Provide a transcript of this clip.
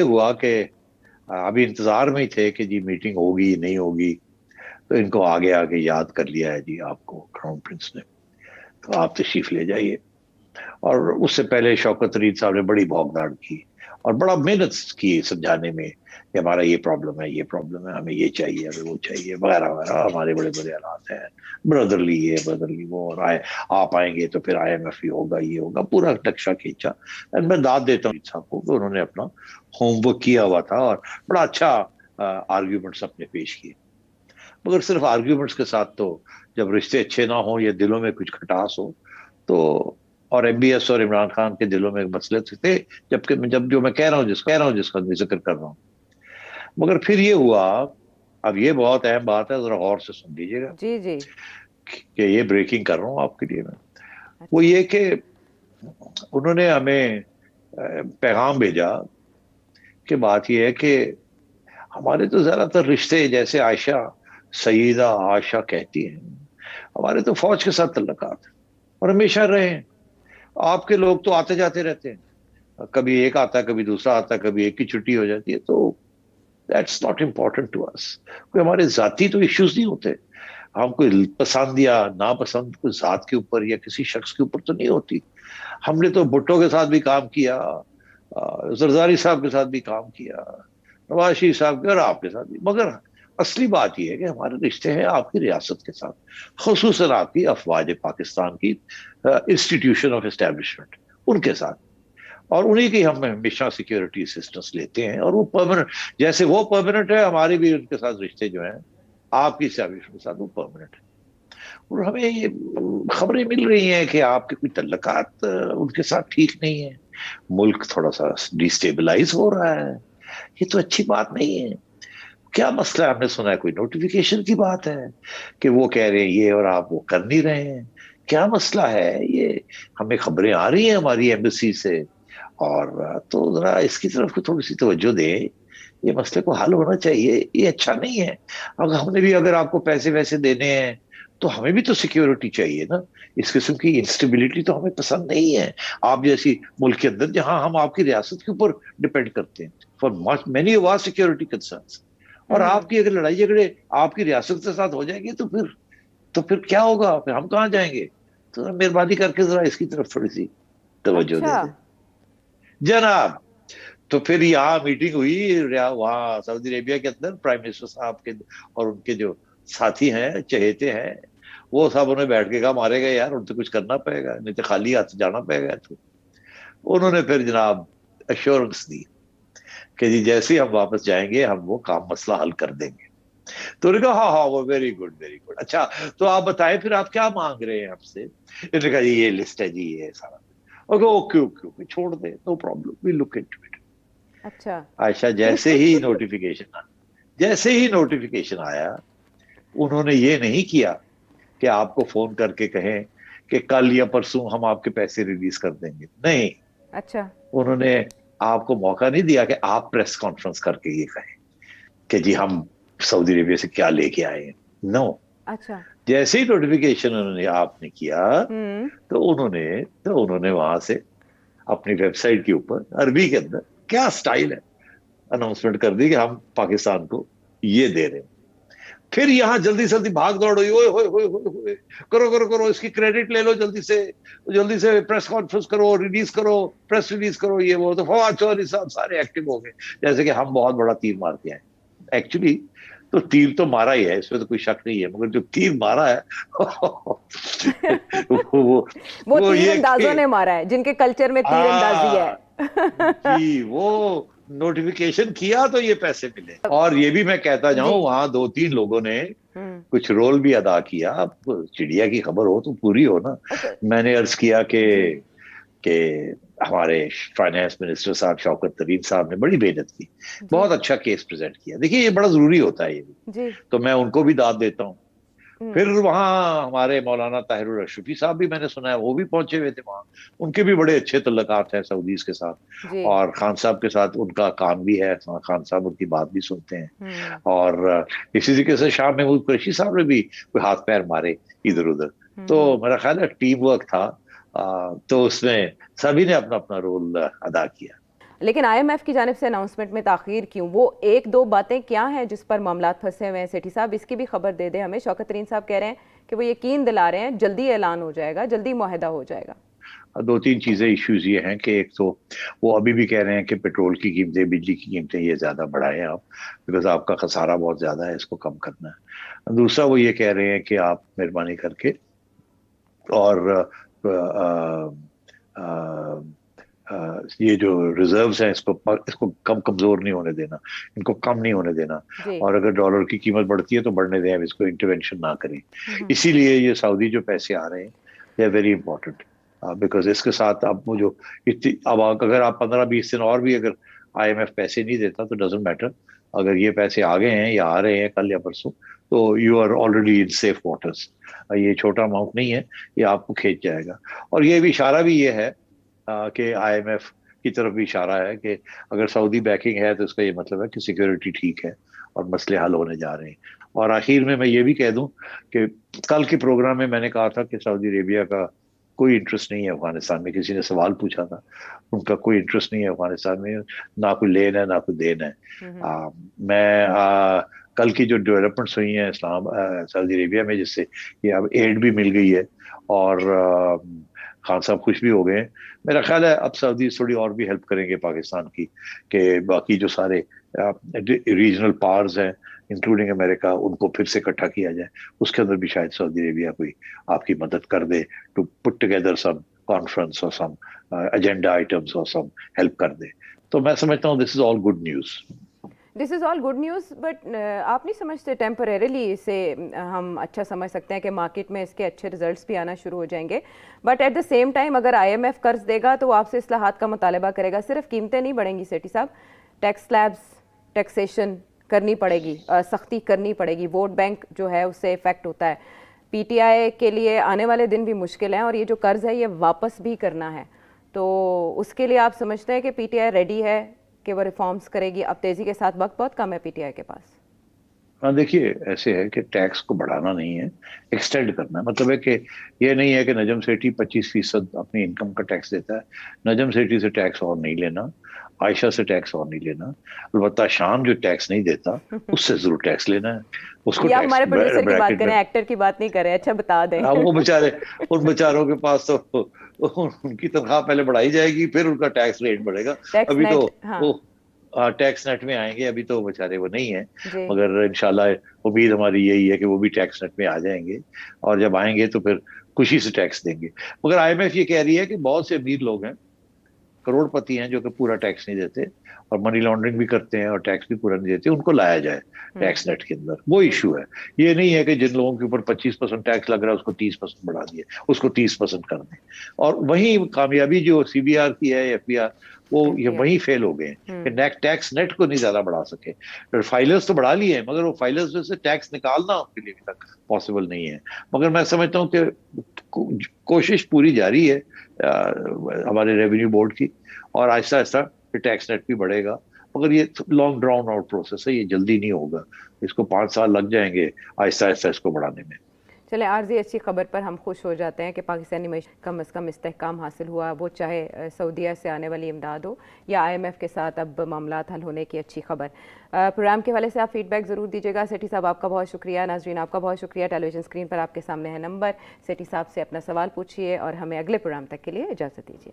हुआ कि अभी इंतजार में ही थे कि जी मीटिंग होगी नहीं होगी। तो इनको आगे आगे याद कर लिया है जी आपको क्राउन प्रिंस ने। तो आप तशरीफ ले जाइए। और उससे पहले शौकत तरीन साहब ने बड़ी भौगदाड़ की और बड़ा मेहनत की समझाने में कि हमारा ये प्रॉब्लम है, ये प्रॉब्लम है, हमें ये चाहिए, हमें वो चाहिए, वगैरह वगैरह। हमारे बड़े बड़े हालात हैं, ब्रदरली ये ब्रदरली वो, और आए आप आएंगे तो फिर IMF ही होगा, ये होगा, पूरा नक्शा खींचा। एंड मैं दाद देता हूँ साहब को कि उन्होंने अपना होमवर्क किया हुआ था और बड़ा अच्छा आर्ग्यूमेंट्स अपने पेश किए। मगर सिर्फ आर्ग्यूमेंट्स के साथ तो, जब रिश्ते अच्छे ना हो या दिलों में कुछ खटास हो तो। और MBS और इमरान खान के दिलों में मसले तो थे, जबकि जब जो मैं कह रहा हूँ जिसका मैं जिक्र कर रहा हूँ। मगर फिर ये हुआ, अब ये बहुत अहम बात है, जरा गौर से सुन लीजिएगा जी जी। कि ये ब्रेकिंग कर रहा हूँ आपके लिए मैं। वो अच्छा। ये कि उन्होंने हमें पैगाम भेजा कि बात ये है कि हमारे तो ज्यादातर रिश्ते, जैसे आयशा सईदा आयशा कहती हैं, हमारे तो फौज के साथ तल्लुकात हैं और हमेशा रहे हैं। आपके लोग तो आते जाते रहते हैं, कभी एक आता है, कभी दूसरा आता है, कभी एक की छुट्टी हो जाती है। तो that's not important to us. कोई हमारे जाति तो इश्यूज नहीं होते। हम कोई पसंद या नापसंद कोई जात के ऊपर या किसी शख्स के ऊपर तो नहीं होती। हमने तो भुट्टो के साथ भी काम किया, जरदारी साहब के साथ भी काम किया, नवाज शरीफ साहब के और आपके साथ भी। मगर असली बात यह है कि हमारे रिश्ते हैं आपकी रियासत के साथ, खसूसन आपकी अफवाज पाकिस्तान की इंस्टीट्यूशन ऑफ एस्टेब्लिशमेंट, उनके साथ। और उन्हीं की हम हमेशा सिक्योरिटी असिस्टेंस लेते हैं और वो परमानेंट, जैसे वो परमानेंट है, हमारे भी उनके साथ रिश्ते जो हैं आपकी एस्टेब्लिशमेंट के साथ वो परमानेंट है। और हमें ये खबरें मिल रही हैं कि आपके कोई तल्लकात उनके साथ ठीक नहीं है, मुल्क थोड़ा सा डिस्टेबलाइज हो रहा है। ये तो अच्छी बात नहीं है। क्या मसला है? हमने सुना है कोई नोटिफिकेशन की बात है कि वो कह रहे हैं ये और आप वो कर नहीं रहे हैं। क्या मसला है ये? हमें खबरें आ रही हैं हमारी एम्बेसी से। और तो जरा इसकी तरफ को थोड़ी सी तवज्जो दें। ये मसले को हल होना चाहिए, ये अच्छा नहीं है। अगर हमने भी अगर आपको पैसे वैसे देने हैं तो हमें भी तो सिक्योरिटी चाहिए ना। इस किस्म की इंस्टेबिलिटी तो हमें पसंद नहीं है। आप जैसी मुल्क के अंदर जहां हम आपकी रियासत के ऊपर डिपेंड करते हैं for many of our security concerns. और हम्म। आपकी अगर लड़ाई झगड़े आपकी रियासत के साथ हो जाएंगे तो फिर क्या होगा? फिर हम कहाँ जाएंगे? तो जरा मेहरबानी करके जरा इसकी तरफ थोड़ी सी तवज्जो अच्छा। दे दे जनाब। तो फिर यहाँ मीटिंग हुई वहाँ सऊदी अरेबिया के अंदर, प्राइम मिनिस्टर साहब के और उनके जो साथी हैं, चहेते हैं, वो सब उन्हें बैठ के कहा मारेगा यार, उनसे कुछ करना पड़ेगा, नहीं तो खाली हाथ जाना पड़ेगा। तो उन्होंने फिर जनाब अश्योरेंस दी कि जी जैसे ही हम वापस जाएंगे हम वो काम मसला हल कर देंगे। तो उन्होंने कहा हाँ हाँ वो वेरी गुड वेरी गुड, अच्छा तो आप बताएं फिर आप क्या मांग रहे हैं हमसे। इन्होंने कहा जी ये लिस्ट है जी, ये सारा। ओके ओके ओके ओके, छोड़ दे, no problem, we look into it. अच्छा। आयशा जैसे ही नोटिफिकेशन आया, उन्होंने ये नहीं किया कि आपको फोन करके कहें कि कल या परसों हम आपके पैसे रिलीज कर देंगे, नहीं। अच्छा। उन्होंने आपको मौका नहीं दिया कि आप प्रेस कॉन्फ्रेंस करके ये कहें कि जी हम सऊदी अरेबिया से क्या लेके आए हैं। नो। अच्छा। जैसे ही नोटिफिकेशन उन्होंने आपने किया हम्म। तो उन्होंने वहां से अपनी वेबसाइट के ऊपर अरबी के अंदर, क्या स्टाइल है, अनाउंसमेंट कर दी कि हम पाकिस्तान को ये दे रहे हैं। फिर यहाँ जल्दी जल्दी भाग दौड़ हुई, ओए होए होए होए होए, करो करो करो, इसकी क्रेडिट ले लो जल्दी से प्रेस कॉन्फ्रेंस करो, रिलीज करो, प्रेस रिलीज करो, ये वो। तो फवाद चौधरी साहब सारे एक्टिव हो गए, जैसे कि हम बहुत बड़ा तीर मार के आए। एक्चुअली तो तीर तो मारा ही है, इसमें तो कोई शक नहीं है, मगर जो तीर मारा है वो वो वो तीर ये अंदाजों कि ने मारा है जिनके कल्चर में तीर अंदाजी है। हाँ जी, वो नोटिफिकेशन किया तो ये पैसे मिले। और ये भी मैं कहता जी। जाऊं, वहां दो तीन लोगों ने हम्म। कुछ रोल भी अदा किया। अब चिड़िया की खबर हो तो पूरी हो ना। अच्छा। मैंने अर्ज किया जी कि हमारे फाइनेंस मिनिस्टर साहब शौकत तरीन साहब ने बड़ी मेहनत की, जी बहुत अच्छा केस प्रेजेंट किया। देखिए ये बड़ा जरूरी होता है ये भी, जी। तो मैं उनको भी दाद देता हूँ। हम्म। फिर वहां हमारे मौलाना ताहिरुर अशरफी साहब भी, मैंने सुना है वो भी पहुंचे हुए थे वहां। उनके भी बड़े अच्छे तल्लकात हैं सऊदीज के साथ। जी। और खान साहब के साथ उनका काम भी है, खान साहब उनकी बात भी सुनते हैं। हम्म। और इसी तरीके से शाह महमूद कुरैशी साहब ने भी कोई हाथ पैर मारे हम्म। इधर उधर। तो मेरा ख्याल है टीम वर्क था। तो उसमें सभी ने अपना अपना रोल अदा किया। लेकिन आईएमएफ की जानिब से अनाउंसमेंट में ताखीर क्यों? वो एक दो बातें क्या हैं जिस पर मामला फंसे हुए हैं? सेठी साहब इसकी भी खबर दे दें हमें। शौकत तरीन साहब कह रहे हैं कि वो यकीन दिला रहे हैं जल्दी ऐलान हो जाएगा, जल्दी मुआहदा हो जाएगा। दो तीन चीजें इश्यूज ये हैं कि एक तो वो अभी भी कह रहे हैं कि पेट्रोल की कीमतें, बिजली की कीमतें ये ज्यादा बढ़ाएं आप, बिकॉज आपका खसारा बहुत ज्यादा है, इसको कम करना है। दूसरा वो ये कह रहे हैं कि आप मेहरबानी करके और ये जो रिजर्व्स हैं इसको कम कमजोर नहीं होने देना, इनको कम नहीं होने देना। जी। और अगर डॉलर की कीमत बढ़ती है तो बढ़ने दें, अब इसको इंटरवेंशन ना करें। इसीलिए ये सऊदी जो पैसे आ रहे हैं they are very important, because इसके साथ अब वो जो इतनी अब अगर आप 15-20 दिन और भी अगर आईएमएफ पैसे नहीं देता तो डजेंट मैटर, अगर ये पैसे आ गए हैं या आ रहे हैं कल या परसों तो you are already in safe waters. ये छोटा अमाउंट नहीं है, ये आपको खींच जाएगा। और ये भी इशारा भी ये है कि आईएमएफ की तरफ भी इशारा है कि अगर सऊदी बैकिंग है तो इसका ये मतलब है कि सिक्योरिटी ठीक है और मसले हल होने जा रहे हैं। और आखिर में मैं ये भी कह दूं कि कल के प्रोग्राम में मैंने कहा था कि सऊदी अरेबिया का कोई इंटरेस्ट नहीं है अफगानिस्तान में। किसी ने सवाल पूछा था, उनका कोई इंटरेस्ट नहीं है अफगानिस्तान में, ना कोई लेन है ना कोई देन है। कल की जो डेवलपमेंट्स हुई हैं सऊदी अरेबिया में, जिससे ये अब एड भी मिल गई है और खान साहब खुश भी हो गए हैं, मेरा ख्याल है अब सऊदी थोड़ी और भी हेल्प करेंगे पाकिस्तान की, कि बाकी जो सारे रीजनल पावर्स हैं इंक्लूडिंग अमेरिका, उनको फिर से इकट्ठा किया जाए। उसके अंदर भी शायद सऊदी अरेबिया कोई आपकी मदद कर दे, to put together some conference और सम एजेंडा आइटम्स और सम हेल्प कर दे। तो मैं समझता हूँ this is all good news. This is all good news, but आप नहीं समझते टेम्परेरीली इसे हम अच्छा समझ सकते हैं कि मार्केट में इसके अच्छे रिजल्ट्स भी आना शुरू हो जाएंगे, but at the same time अगर आईएमएफ कर्ज देगा तो आपसे इस्लाहात का मुतालबा करेगा। सिर्फ कीमतें नहीं बढ़ेंगी सेठी साहब, टैक्स स्लैब्स, टैक्सेशन करनी पड़ेगी, सख्ती करनी पड़ेगी, वोट बैंक जो है उससे इफेक्ट होता है। पीटीआई के लिए आने वाले दिन भी मुश्किल हैं और ये जो कर्ज है ये वापस भी करना है, तो उसके लिए आप समझते हैं कि पीटीआई रेडी है कि वो रिफॉर्म्स करेगी? अब तेजी के साथ वक्त बहुत कम है पीटीआई के पास। हाँ देखिए, ऐसे है कि टैक्स को बढ़ाना नहीं है, एक्सटेंड करना है। मतलब है कि ये नहीं है कि नजम सेठी 25% अपनी इनकम का टैक्स देता है, नजम सेठी से टैक्स और नहीं लेना, आयशा से टैक्स और नहीं लेना। अलबत्ता शाम जो टैक्स नहीं देता उससे जरूर टैक्स लेना है, उसको या टैक्स हमारे प्रोड्यूसर की बात ब्रैकेट करें, में। एक्टर की बात नहीं कर रहे, अच्छा बता दें। अब वो बेचारे, उन बेचारों के पास तो उनकी तनख्वाह पहले बढ़ाई जाएगी, फिर उनका टैक्स रेट बढ़ेगा। टैक्स अभी तो नेट, हाँ वो टैक्स नेट में आएंगे, अभी तो बेचारे वो नहीं है। जी। मगर इंशाल्लाह उम्मीद हमारी यही है कि वो भी टैक्स नेट में आ जाएंगे, और जब आएंगे तो फिर खुशी से टैक्स देंगे। मगर आईएमएफ ये कह रही है कि बहुत से अमीर लोग हैं, करोड़पति हैं, जो कि पूरा टैक्स नहीं देते और मनी लॉन्ड्रिंग भी करते हैं और टैक्स भी पूरा नहीं देते, उनको लाया जाए टैक्स नेट के अंदर। वो इशू है, ये नहीं है कि जिन लोगों के ऊपर 25% टैक्स लग रहा है उसको 30% बढ़ा दिए, उसको 30% कर दें। और वही कामयाबी जो सीबीआर की है, एफबीआर, वो ये वही फेल हो गए हैं कि टैक्स नेट को नहीं ज्यादा बढ़ा सके। फाइलर्स तो बढ़ा लिए हैं, मगर वो फाइलर्स में से टैक्स निकालना उनके लिए अभी तक पॉसिबल नहीं है। मगर मैं समझता हूँ कि कोशिश पूरी जारी है हमारे रेवेन्यू बोर्ड की, और आहिस्ता आहिस्ता टैक्स नेट भी बढ़ेगा। मगर ये लॉन्ग ड्राउन आउट प्रोसेस है, ये जल्दी नहीं होगा, इसको 5 साल लग जाएंगे आहिस्ता आहिस्ता इसको बढ़ाने में। चले, आर्जी अच्छी खबर पर हम खुश हो जाते हैं कि पाकिस्तानी मईशत कम अज़ कम इस्तेहकाम हासिल हुआ, वो चाहे सऊदीया से आने वाली इमदाद हो या आईएमएफ के साथ अब मामलात हल होने की अच्छी खबर। प्रोग्राम के हवाले से आप फीडबैक ज़रूर दीजिएगा। सेठी साहब आपका बहुत शुक्रिया, नाजरीन आपका बहुत शुक्रिया। टेलीविजन स्क्रीन पर आपके सामने है नंबर, सेठी साहब से अपना सवाल पूछिए और हमें अगले प्रोग्राम तक के लिए इजाज़त दीजिए।